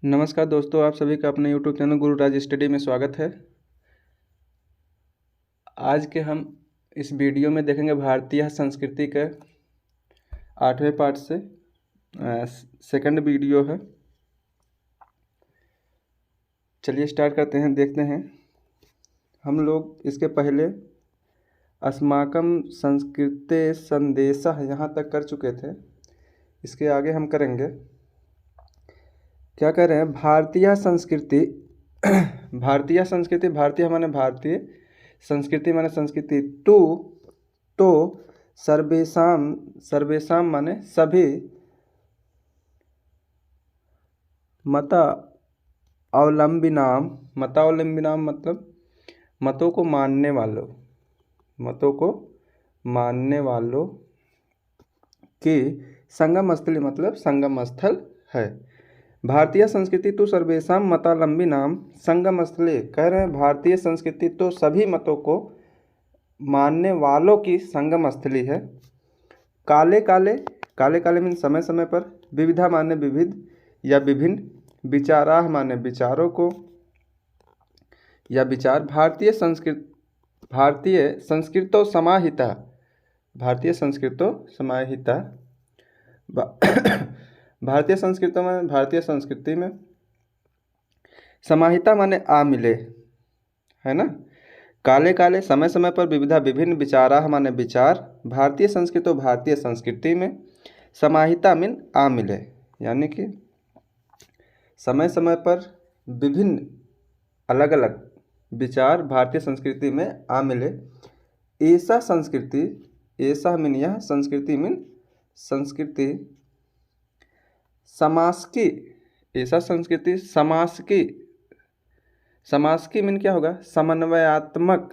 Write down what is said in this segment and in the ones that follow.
नमस्कार दोस्तों, आप सभी का अपने यूट्यूब चैनल गुरुराज स्टडी में स्वागत है। आज के हम इस वीडियो में देखेंगे भारतीय संस्कृति के 8वें पार्ट से सेकंड वीडियो है। चलिए स्टार्ट करते हैं, देखते हैं। हम लोग इसके पहले अस्माकं संस्कृते संदेशः यहाँ तक कर चुके थे। इसके आगे हम करेंगे, क्या कह रहे हैं, भारतीय संस्कृति भारतीय संस्कृति, भारतीय माने भारतीय, संस्कृति माने संस्कृति, तो सर्वेशम माने सभी, मतावलंबिनाम मतलब मतों को मानने वालों की संगम स्थली मतलब संगम स्थल है। भारतीय संस्कृति तो सर्वेशम मतावलंबिनाम संगम स्थले, कह रहे हैं भारतीय संस्कृति तो सभी मतों को मानने वालों की संगम स्थली है। काले काले मीन समय समय पर, विविधा माने विविध या विभिन्न, विचाराः माने विचारों को या विचार, भारतीय संस्कृतो समाहिता भारतीय संस्कृति में समाहिता माने आ मिले, है ना। काले समय समय पर, विविधा विभिन्न, विचाराः माने विचार, भारतीय संस्कृति में समाहिता मीन आ मिले, यानी कि समय समय पर विभिन्न अलग अलग विचार भारतीय संस्कृति में आ मिले। ऐसा मीन यह, संस्कृति मीन संस्कृति, समास की मीन क्या होगा, समन्वयात्मक,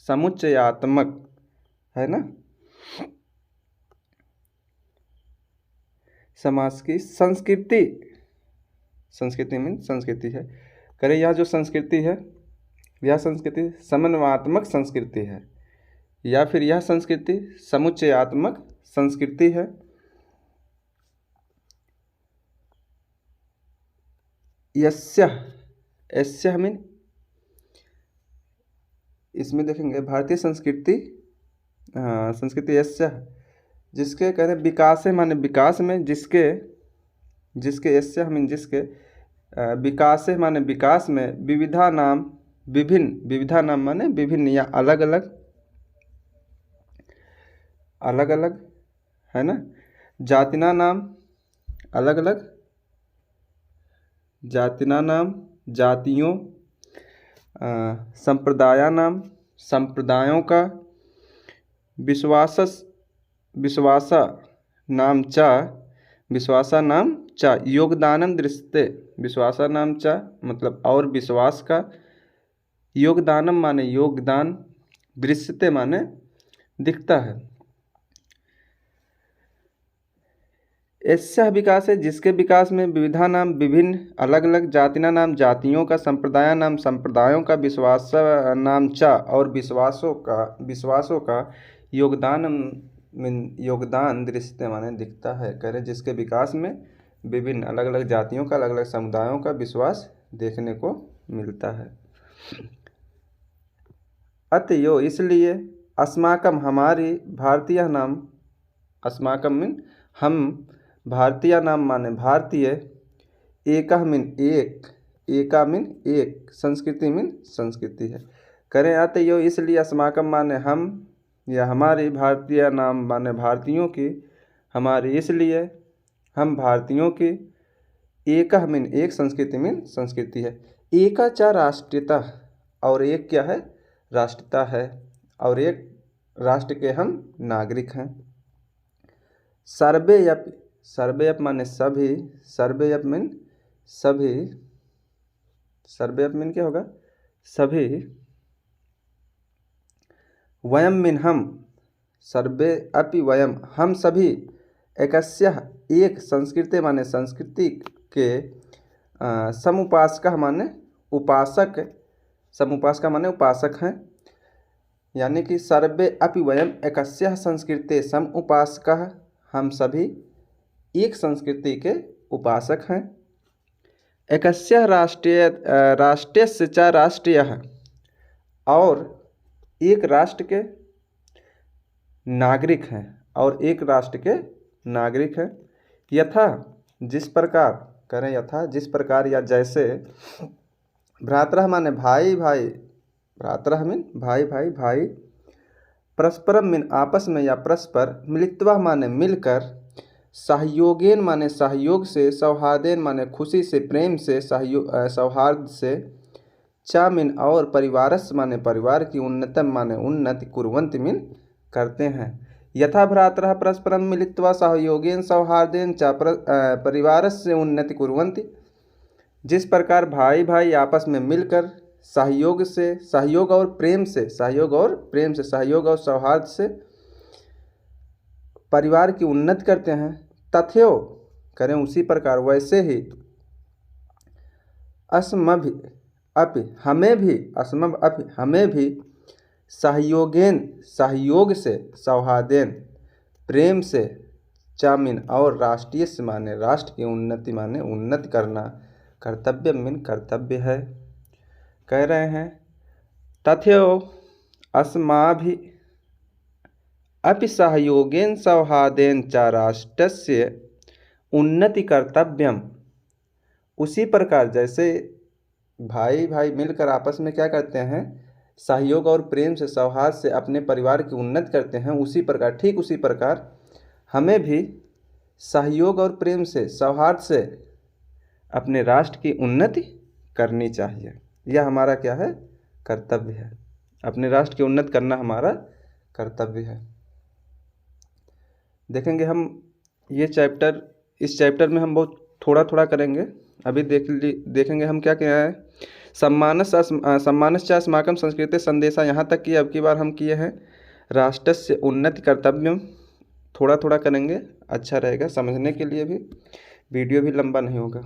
समुच्चयात्मक, है ना। समास की संस्कृति मीन संस्कृति है। करें यह जो संस्कृति है, यह संस्कृति समन्वयात्मक संस्कृति है, या फिर यह संस्कृति समुच्चयात्मक संस्कृति है। यस्य मीन, इसमें देखेंगे भारतीय संस्कृति यस्य, जिसके कह रहे विकास माने विकास में, जिसके यस्य मीन जिसके, विकास माने विकास में, विविधा नाम माने विभिन्न या अलग अलग, है ना। जातिना नाम अलग अलग, जातियों, संप्रदाया नाम संप्रदायों का, विश्वासा नाम च योगदानम दृश्यते, विश्वासा नाम च मतलब और विश्वास का, योगदानम माने योगदान, दृश्यते माने दिखता है। ऐसा विकास है जिसके विकास में, विविधा नाम विभिन्न अलग अलग, जातिना नाम जातियों का, संप्रदाय नाम संप्रदायों का, विश्वास नाम च और विश्वासों का, योगदान दृश्यते माने दिखता है। कह रहे जिसके विकास में विभिन्न अलग अलग जातियों का, अलग अलग समुदायों का विश्वास देखने को मिलता है। अतएव इसलिए, अस्माकं हमारी, भारतीय नाम, अस्माकं मीन हम, भारतीय नाम माने भारतीय, एकः मीन एक, एका मीन एक, संस्कृति मीन संस्कृति है। करें अतएव इसलिए, अस्माकं माने हम या हमारी, भारतीय नाम माने भारतीयों की, हमारी इसलिए हम भारतीयों की, एकः मीन एक, संस्कृति मीन संस्कृति है। एका च राष्ट्रीयता, और एक क्या है, राष्ट्रता है, और एक राष्ट्र के हम नागरिक हैं। सर्वेयप माने सभी, सर्वेयप मीन सभी, सर्वेयप मीन क्या होगा, सभी, वयम मीन हम, सर्वे अपि वयम हम सभी, एकस्यः एक, संस्कृते माने संस्कृति के, समुपासकः माने उपासक, समुपासका माने उपासक हैं। यानी कि सर्वे अपि वयम एकस्याः संस्कृते सम उपासकः, हम सभी एक संस्कृति के उपासक हैं। एकस्य राष्ट्रस्य च राष्ट्रीयः, और एक राष्ट्र के नागरिक हैं, और एक राष्ट्र के नागरिक हैं। यथा जिस प्रकार, करें यथा जिस प्रकार या जैसे, भ्रातरः माने भाई भाई, भ्रातरः मीन भाई भाई भाई, परस्परम मीन आपस में या परस्पर, मिलित्वा माने मिलकर, सहयोगेन माने सहयोग से, सौहार्देन माने खुशी से, प्रेम से, सौहार्द से, चा मीन और, परिवारस माने परिवार की, उन्नतम माने उन्नति, कुर्वन्ति मीन करते हैं। यथा भ्रातरः परस्परम मिलित्वा सहयोगेन सौहार्देन च परिवारस्य उन्नति कुर्वन्ति, जिस प्रकार भाई भाई आपस में मिलकर सहयोग से, सहयोग और प्रेम से, सहयोग और प्रेम से, सहयोग और सौहार्द से परिवार की उन्नति करते हैं, तथैव करें उसी प्रकार, वैसे ही अस्मभि अपि हमें भी, अस्मभ अपि हमें भी, सहयोगेन सहयोग से, सौहार्देन प्रेम से, चामिन और, राष्ट्रीय से माने राष्ट्र की, उन्नति माने उन्नति करना, कर्तव्य मीन कर्तव्य है। कह रहे हैं तथैव अस्माभि अपि सहयोगेन सौहार्देन च राष्ट्रस्य उन्नति कर्तव्यम, उसी प्रकार जैसे भाई भाई मिलकर आपस में क्या करते हैं, सहयोग और प्रेम से, सौहार्द से अपने परिवार की उन्नति करते हैं, उसी प्रकार, ठीक उसी प्रकार हमें भी सहयोग और प्रेम से, सौहार्द से अपने राष्ट्र की उन्नति करनी चाहिए। यह हमारा क्या है, कर्तव्य है। अपने राष्ट्र की उन्नति करना हमारा कर्तव्य है। देखेंगे हम ये चैप्टर, इस चैप्टर में हम बहुत थोड़ा थोड़ा करेंगे। अभी देखेंगे हम क्या क्या है। सम्मानश्च अस्माकं संस्कृते संदेशा, यहाँ तक कि अब की बार हम किए हैं राष्ट्रस्य उन्नति कर्तव्यम। थोड़ा थोड़ा करेंगे, अच्छा रहेगा समझने के लिए भी, वीडियो भी लंबा नहीं होगा।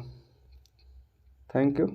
Thank you.